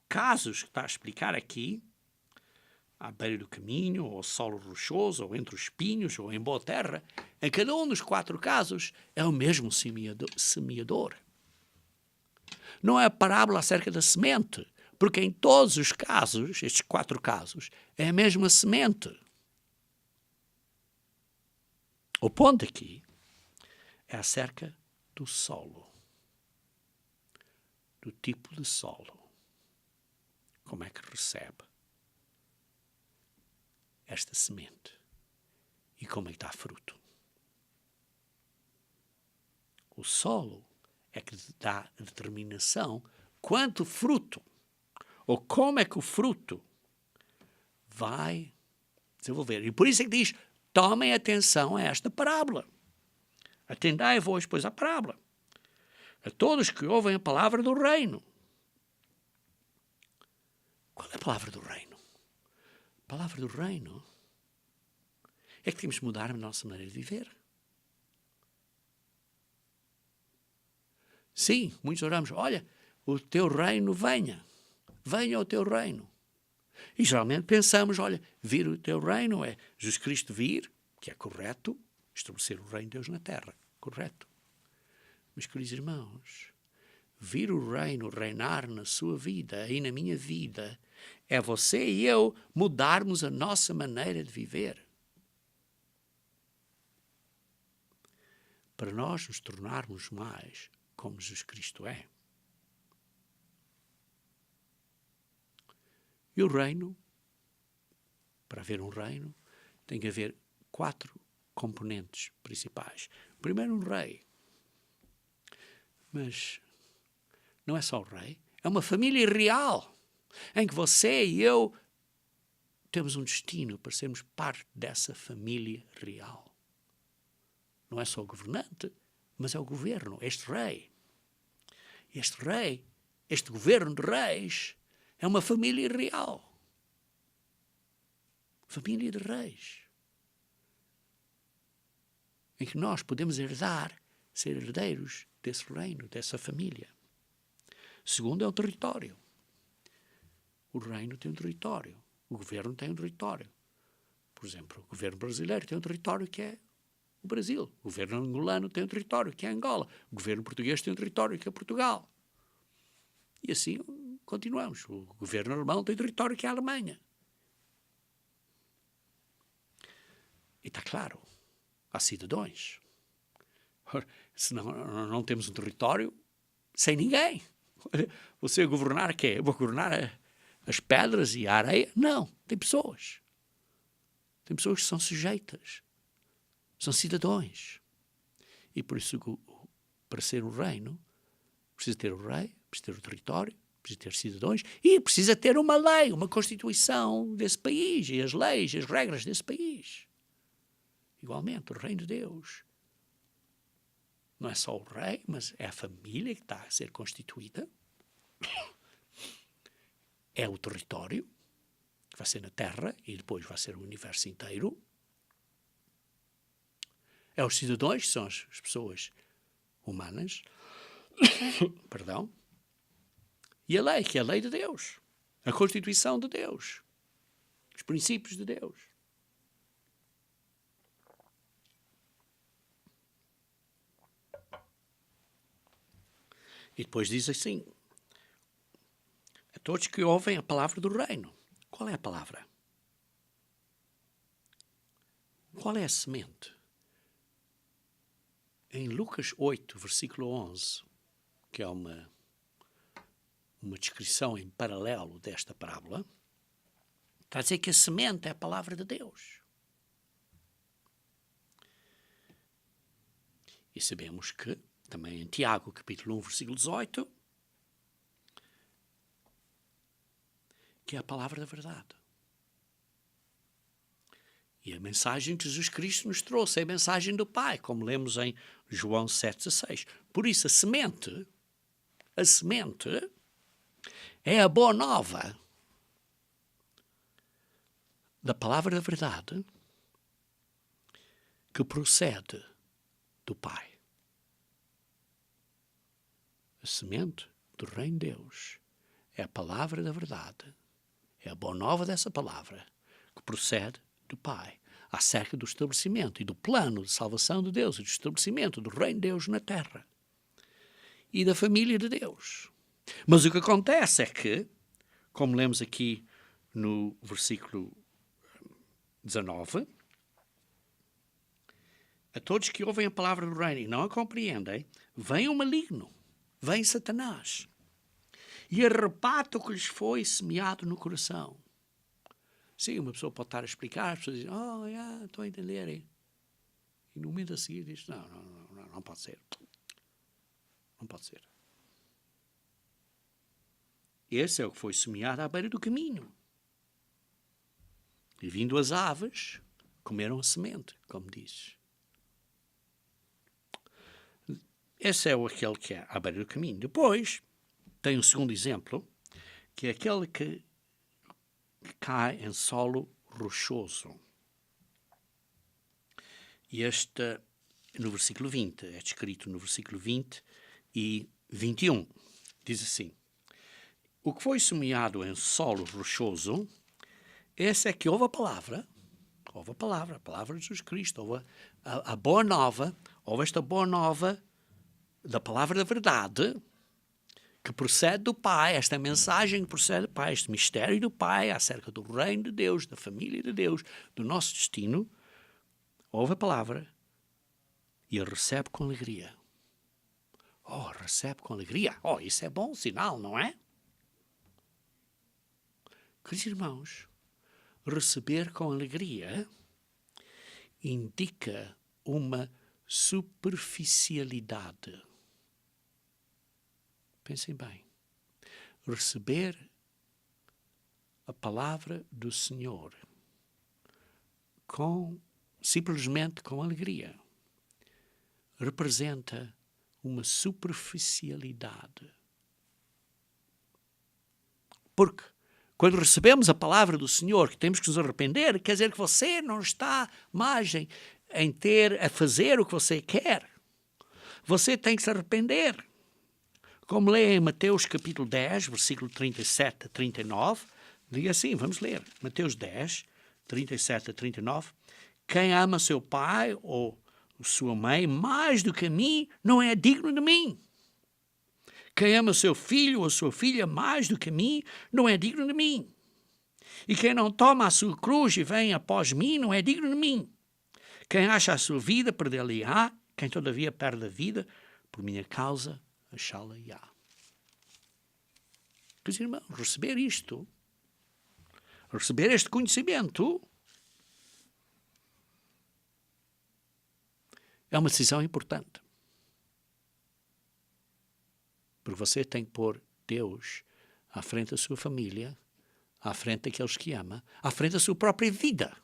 casos que está a explicar aqui, à beira do caminho, ou solo rochoso, ou entre os espinhos, ou em boa terra, em cada um dos 4 casos é o mesmo semeador. Não é a parábola acerca da semente, porque em todos os casos, estes 4 casos, é a mesma semente. O ponto aqui é acerca do solo, do tipo de solo. Como é que recebe esta semente e como é que dá fruto. O solo é que dá a determinação quanto fruto ou como é que o fruto vai desenvolver. E por isso é que diz, tomem atenção a esta parábola. Atendai-vos, pois, à parábola. A todos que ouvem a palavra do reino. Qual é a palavra do reino? A palavra do reino é que temos que mudar a nossa maneira de viver. Sim, muitos oramos, olha, o teu reino venha. Venha o teu reino. E geralmente pensamos, olha, vir o teu reino é Jesus Cristo vir, que é correto, estabelecer o reino de Deus na terra, correto. Mas, queridos irmãos, vir o reino reinar na sua vida e na minha vida é você e eu mudarmos a nossa maneira de viver. Para nós nos tornarmos mais como Jesus Cristo é. E o reino, para haver um reino, tem que haver 4 componentes principais. Primeiro, um rei. Mas não é só o rei, é uma família real, em que você e eu temos um destino para sermos parte dessa família real. Não é só o governante, mas é o governo, este rei. Este rei, este governo de reis, é uma família real. Família de reis. Em que nós podemos herdar, ser herdeiros desse reino, dessa família. Segundo é o território. O reino tem um território. O governo tem um território. Por exemplo, o governo brasileiro tem um território que é o Brasil. O governo angolano tem um território que é Angola. O governo português tem um território que é Portugal. E assim continuamos. O governo alemão tem um território que é a Alemanha. E está claro, há cidadãos. Se não temos um território, sem ninguém. Você governar o quê? Eu vou governar as pedras e a areia? Não, tem pessoas. Tem pessoas que são sujeitas. São cidadãos. E por isso, para ser um reino, precisa ter o rei, precisa ter o território, precisa ter cidadãos e precisa ter uma lei, uma constituição desse país e as leis, as regras desse país. Igualmente, o reino de Deus não é só o rei, mas é a família que está a ser constituída. É o território, que vai ser na terra e depois vai ser o universo inteiro. É os cidadãos, que são as pessoas humanas. Perdão. E a lei, que é a lei de Deus. A Constituição de Deus. Os princípios de Deus. E depois diz assim: a todos que ouvem a palavra do reino. Qual é a palavra? Qual é a semente? Em Lucas 8, versículo 11, que é uma descrição em paralelo desta parábola, está a dizer que a semente é a palavra de Deus. E sabemos que, também em Tiago, capítulo 1, versículo 18, que é a palavra da verdade. E a mensagem que Jesus Cristo nos trouxe é a mensagem do Pai, como lemos em João 7,16. Por isso, a semente é a boa nova da palavra da verdade que procede do Pai. A semente do reino de Deus é a palavra da verdade, é a boa nova dessa palavra que procede do Pai, acerca do estabelecimento e do plano de salvação de Deus e do estabelecimento do reino de Deus na terra e da família de Deus. Mas o que acontece é que, como lemos aqui no versículo 19, a todos que ouvem a palavra do reino e não a compreendem, vem o maligno, vem Satanás e arrebata o que lhes foi semeado no coração. Sim, uma pessoa pode estar a explicar, as pessoas dizem, estou a entender. E no momento a seguir diz, não pode ser. Não pode ser. Esse é o que foi semeado à beira do caminho. E vindo as aves, comeram a semente, como diz. Esse é aquele que é à beira do caminho. Depois, tem um segundo exemplo, que é aquele que cai em solo rochoso. E este, no versículo 20, é descrito no versículo 20 e 21. Diz assim: o que foi semeado em solo rochoso, esse é que ouve a palavra a palavra de Jesus Cristo, ouve a boa nova, ouve esta boa nova da palavra da verdade, que procede do Pai, esta mensagem que procede do Pai, este mistério do Pai acerca do reino de Deus, da família de Deus, do nosso destino, ouve a palavra e a recebe com alegria. Recebe com alegria. Isso é bom sinal, não é? Queridos irmãos, receber com alegria indica uma superficialidade. Pensem bem. Receber a palavra do Senhor simplesmente com alegria representa uma superficialidade. Porque quando recebemos a palavra do Senhor, que temos que nos arrepender, quer dizer que você não está mais a fazer o que você quer. Você tem que se arrepender. Como lê em Mateus capítulo 10, versículo 37 a 39, diz assim, vamos ler. Mateus 10, 37 a 39. Quem ama seu pai ou sua mãe mais do que a mim, não é digno de mim. Quem ama seu filho ou sua filha mais do que a mim, não é digno de mim. E quem não toma a sua cruz e vem após mim, não é digno de mim. Quem acha a sua vida, perdê-la-á. Quem todavia perde a vida, por minha causa, achá-la-á. Meus irmãos, receber isto, receber este conhecimento, é uma decisão importante. Porque você tem que pôr Deus à frente da sua família, à frente daqueles que ama, à frente da sua própria vida.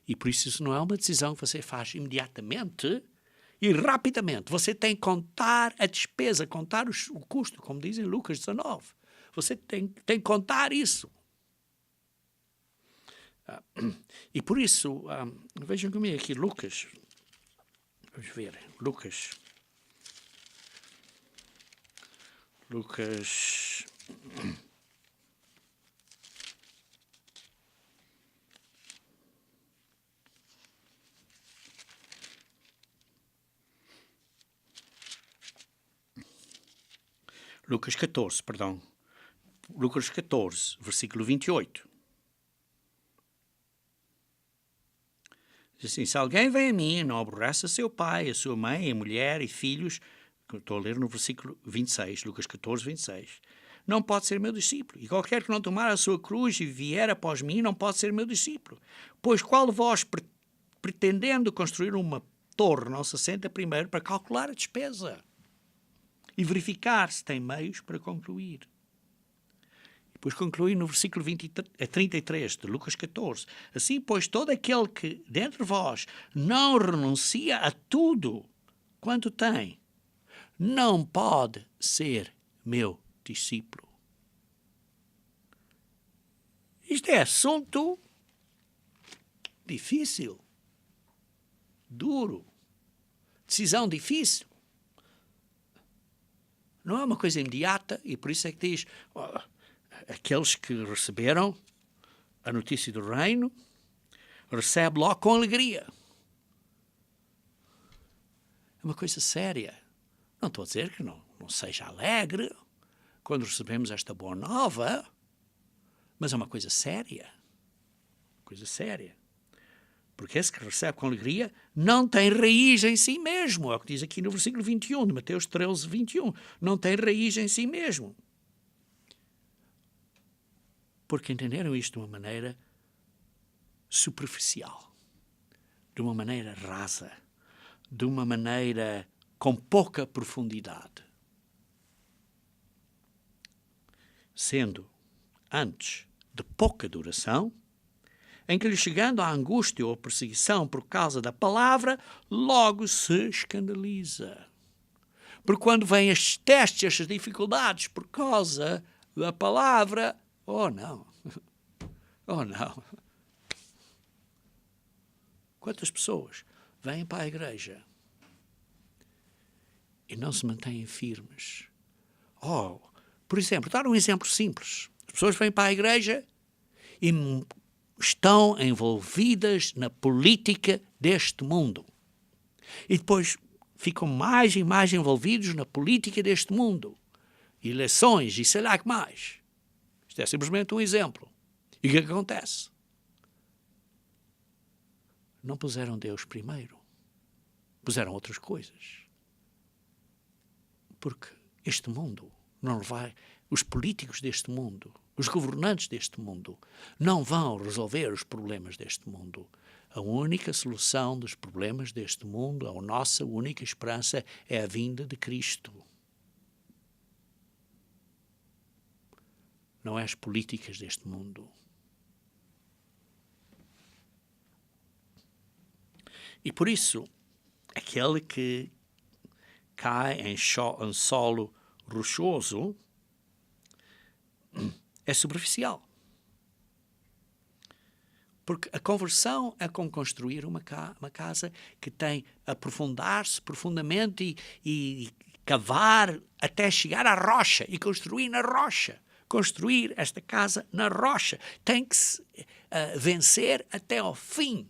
E por isso não é uma decisão que você faz imediatamente e rapidamente. Você tem que contar a despesa, contar o custo, como diz em Lucas 19. Você tem que contar isso. E por isso, vejam comigo aqui Lucas. Vamos ver, Lucas 14, perdão. Lucas 14, versículo 28. Diz assim, se alguém vem a mim e não aborrece a seu pai, a sua mãe, a mulher e filhos, que eu estou a ler no versículo 26, Lucas 14, 26, não pode ser meu discípulo. E qualquer que não tomar a sua cruz e vier após mim, não pode ser meu discípulo. Pois qual de vós, pretendendo construir uma torre, não se assenta primeiro para calcular a despesa e verificar se tem meios para concluir? Depois conclui no versículo 33 de Lucas 14. Assim, pois, todo aquele que dentre vós não renuncia a tudo quanto tem, não pode ser meu discípulo. Isto é assunto difícil, duro, decisão difícil. Não é uma coisa imediata e por isso é que diz... aqueles que receberam a notícia do reino, recebe logo com alegria. É uma coisa séria. Não estou a dizer que não seja alegre quando recebemos esta boa nova, mas é uma coisa séria. Coisa séria. Porque esse que recebe com alegria não tem raiz em si mesmo. É o que diz aqui no versículo 21, de Mateus 13, 21. Não tem raiz em si mesmo. Porque entenderam isto de uma maneira superficial, de uma maneira rasa, de uma maneira com pouca profundidade. Sendo antes de pouca duração, em que lhe chegando a angústia ou a perseguição por causa da palavra, logo se escandaliza. Porque quando vêm estes testes, estas dificuldades por causa da palavra, oh não, oh não. Quantas pessoas vêm para a igreja e não se mantêm firmes? Por exemplo, dar um exemplo simples. As pessoas vêm para a igreja e estão envolvidas na política deste mundo. E depois ficam mais e mais envolvidos na política deste mundo. Eleições e sei lá que mais. Isto é simplesmente um exemplo. E o que acontece? Não puseram Deus primeiro. Puseram outras coisas. Porque este mundo não vai... Os políticos deste mundo, os governantes deste mundo, não vão resolver os problemas deste mundo. A única solução dos problemas deste mundo, a nossa única esperança, é a vinda de Cristo. Não é as políticas deste mundo. E por isso, aquele que cai em solo rochoso é superficial. Porque a conversão é como construir uma casa que tem aprofundar-se profundamente e cavar até chegar à rocha e construir na rocha. Construir esta casa na rocha. Tem que se vencer até ao fim,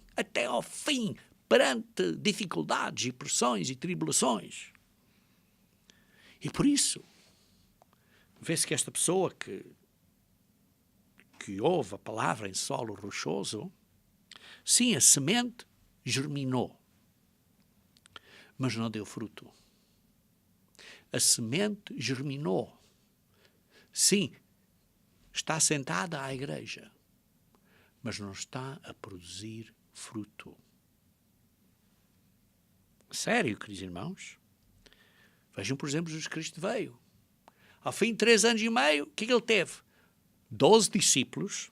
perante dificuldades e pressões e tribulações. E por isso, vê-se que esta pessoa que ouve a palavra em solo rochoso Sim, a semente germinou, mas não deu fruto. A semente germinou. Sim, está sentada à igreja, mas não está a produzir fruto. Sério, queridos irmãos? Vejam, por exemplo, Jesus Cristo veio. Ao fim de 3 anos e meio, o que é que ele teve? 12 discípulos,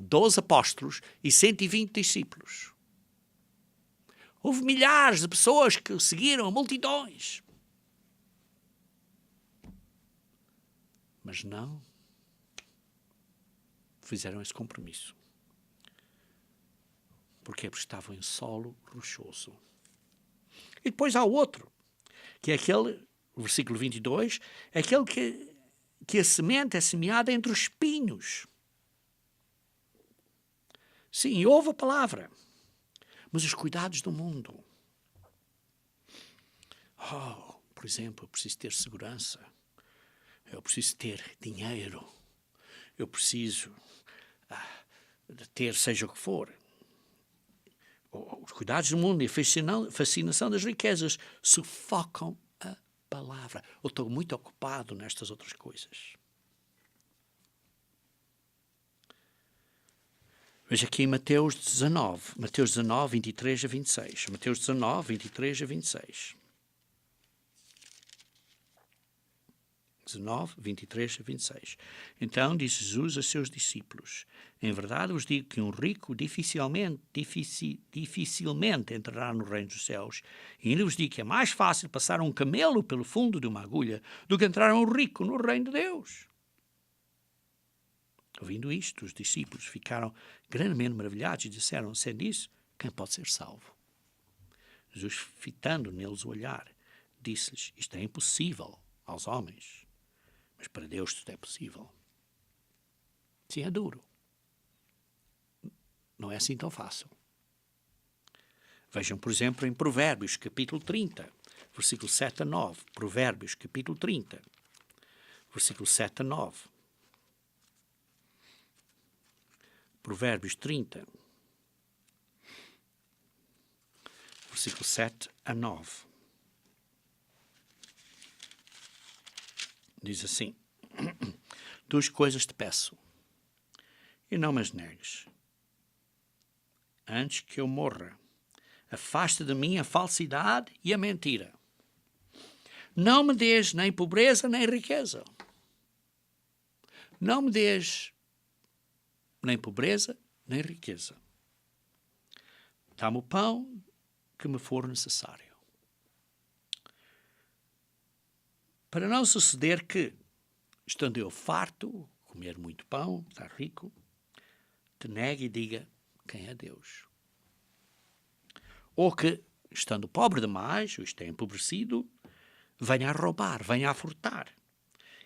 12 apóstolos e 120 discípulos. Houve milhares de pessoas que o seguiram, multidões. Mas não fizeram esse compromisso. Porquê? Porque estavam em solo rochoso. E depois há outro, que é aquele, o versículo 22, é aquele que a semente é semeada entre os espinhos. Sim, ouve a palavra, mas os cuidados do mundo. Por exemplo, eu preciso ter segurança. Eu preciso ter dinheiro. Eu preciso de ter seja o que for. Os cuidados do mundo e a fascinação das riquezas sufocam a palavra. Eu estou muito ocupado nestas outras coisas. Veja aqui em Mateus 19, 23 a 26. Mateus 19, 23 a 26. 19, 23 a 26. Então disse Jesus a seus discípulos: em verdade vos digo que um rico dificilmente entrará no reino dos céus. E ainda vos digo que é mais fácil passar um camelo pelo fundo de uma agulha do que entrar um rico no reino de Deus. Ouvindo isto, os discípulos ficaram grandemente maravilhados e disseram: sendo isso, quem pode ser salvo? Jesus, fitando neles o olhar, disse-lhes: isto é impossível aos homens, mas para Deus tudo é possível. Sim, é duro. Não é assim tão fácil. Vejam, por exemplo, em Provérbios, capítulo 30, versículo 7 a 9. Provérbios, capítulo 30, versículo 7 a 9. Provérbios 30, versículo 7 a 9. Diz assim: 2 coisas te peço, e não me as negues. Antes que eu morra, afasta de mim a falsidade e a mentira. Não me dês nem pobreza nem riqueza. Não me dês nem pobreza nem riqueza. Dá-me o pão que me for necessário. Para não suceder que, estando eu farto, comer muito pão, estar rico, te negue e diga quem é Deus. Ou que, estando pobre demais, ou esteja empobrecido, venha a roubar, venha a furtar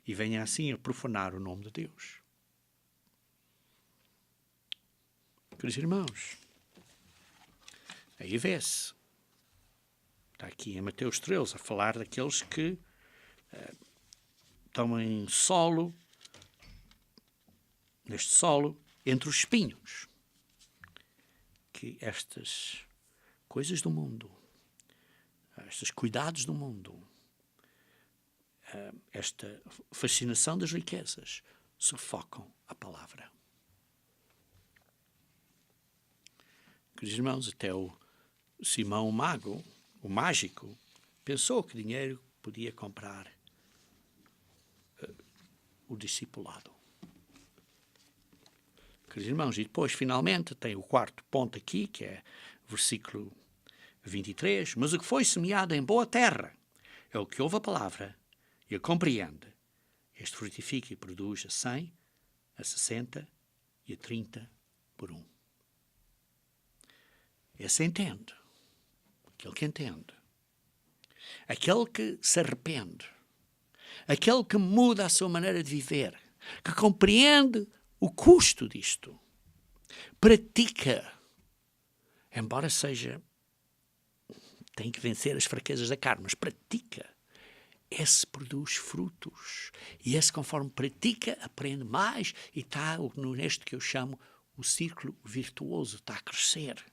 e venha assim a profanar o nome de Deus. Queridos irmãos, aí vê-se. Está aqui em Mateus 13 a falar daqueles que estão em solo, neste solo, entre os espinhos. Que estas coisas do mundo, estes cuidados do mundo, esta fascinação das riquezas, sufocam a palavra. Queridos irmãos, até o Simão o mágico, pensou que dinheiro podia comprar o discipulado. Queridos irmãos, e depois, finalmente, tem o 4º ponto aqui, que é versículo 23. Mas o que foi semeado em boa terra é o que ouve a palavra e a compreende. Este frutifica e produz a 100, a 60 e a 30 por 1. Esse entende. Aquele que entende. Aquele que se arrepende. Aquele que muda a sua maneira de viver. Que compreende o custo disto. Pratica. Embora tem que vencer as fraquezas da carne, mas pratica. Esse produz frutos. E esse, conforme pratica, aprende mais e está neste que eu chamo o círculo virtuoso está a crescer.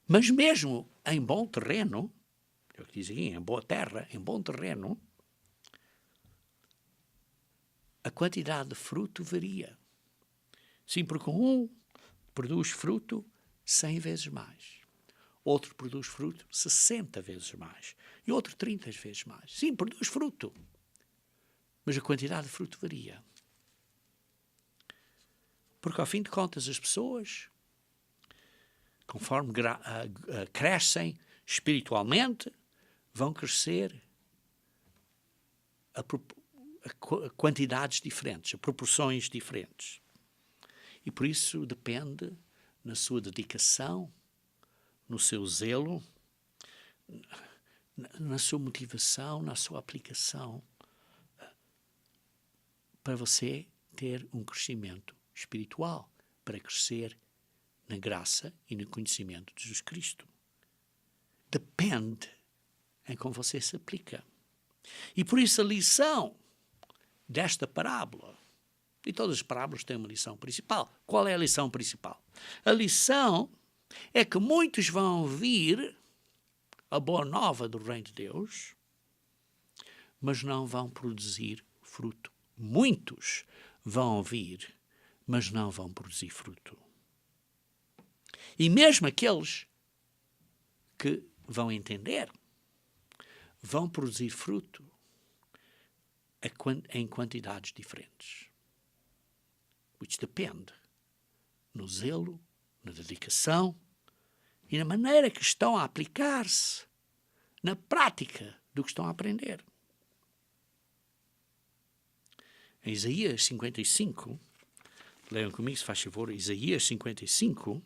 Mas mesmo em bom terreno, eu diz aqui, em boa terra, em bom terreno, a quantidade de fruto varia. Sim, porque um produz fruto 100 vezes mais. Outro produz fruto 60 vezes mais. E outro 30 vezes mais. Sim, produz fruto. Mas a quantidade de fruto varia. Porque, ao fim de contas, as pessoas, conforme crescem espiritualmente, vão crescer a quantidades diferentes, a proporções diferentes. E por isso depende na sua dedicação, no seu zelo, na sua motivação, na sua aplicação, para você ter um crescimento espiritual, para crescer na graça e no conhecimento de Jesus Cristo. Depende em como você se aplica. E por isso a lição desta parábola, e todas as parábolas têm uma lição principal. Qual é a lição principal? A lição é que muitos vão ouvir a boa nova do reino de Deus, mas não vão produzir fruto. Muitos vão ouvir, mas não vão produzir fruto. E mesmo aqueles que vão entender, vão produzir fruto em quantidades diferentes. Which depende no zelo, na dedicação e na maneira que estão a aplicar-se na prática do que estão a aprender. Em Isaías 55, leiam comigo, se faz favor, Isaías 55,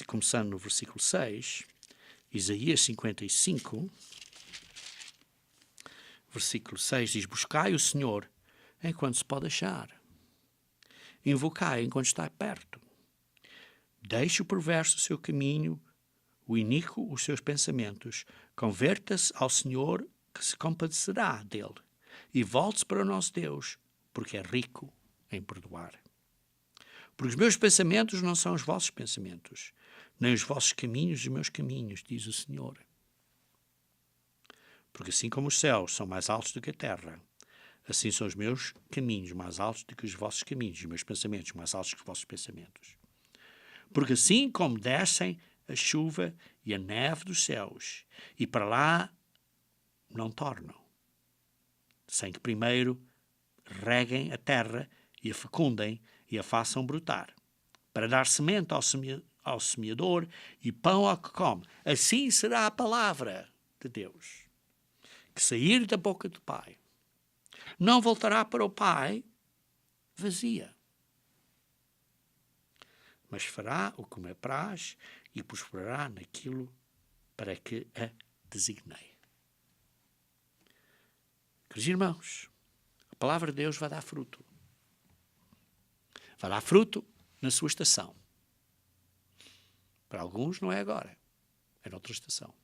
começando no versículo 6, Isaías 55, versículo 6 diz: buscai o Senhor enquanto se pode achar. Invocai enquanto está perto. Deixe o perverso o seu caminho, o iníquo os seus pensamentos. Converta-se ao Senhor, que se compadecerá dele. E volte-se para o nosso Deus, porque é rico em perdoar. Porque os meus pensamentos não são os vossos pensamentos, nem os vossos caminhos os meus caminhos, diz o Senhor. Porque assim como os céus são mais altos do que a terra, assim são os meus caminhos mais altos do que os vossos caminhos, os meus pensamentos mais altos que os vossos pensamentos. Porque assim como descem a chuva e a neve dos céus, e para lá não tornam, sem que primeiro reguem a terra e a fecundem e a façam brotar, para dar semente ao semeador e pão ao que come. Assim será a palavra de Deus, que sair da boca do Pai. Não voltará para o Pai vazia, mas fará o que me apraz e prosperará naquilo para que a designei. Queridos irmãos, a palavra de Deus vai dar fruto. Vai dar fruto na sua estação. Para alguns não é agora, é noutra estação.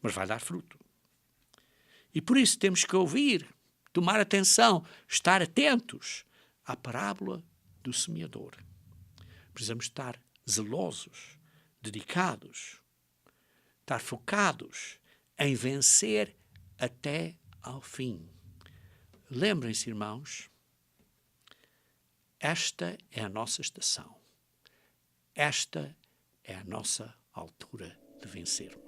Mas vai dar fruto. E por isso temos que ouvir, tomar atenção, estar atentos à parábola do semeador. Precisamos estar zelosos, dedicados, estar focados em vencer até ao fim. Lembrem-se, irmãos, esta é a nossa estação. Esta é a nossa altura de vencermos.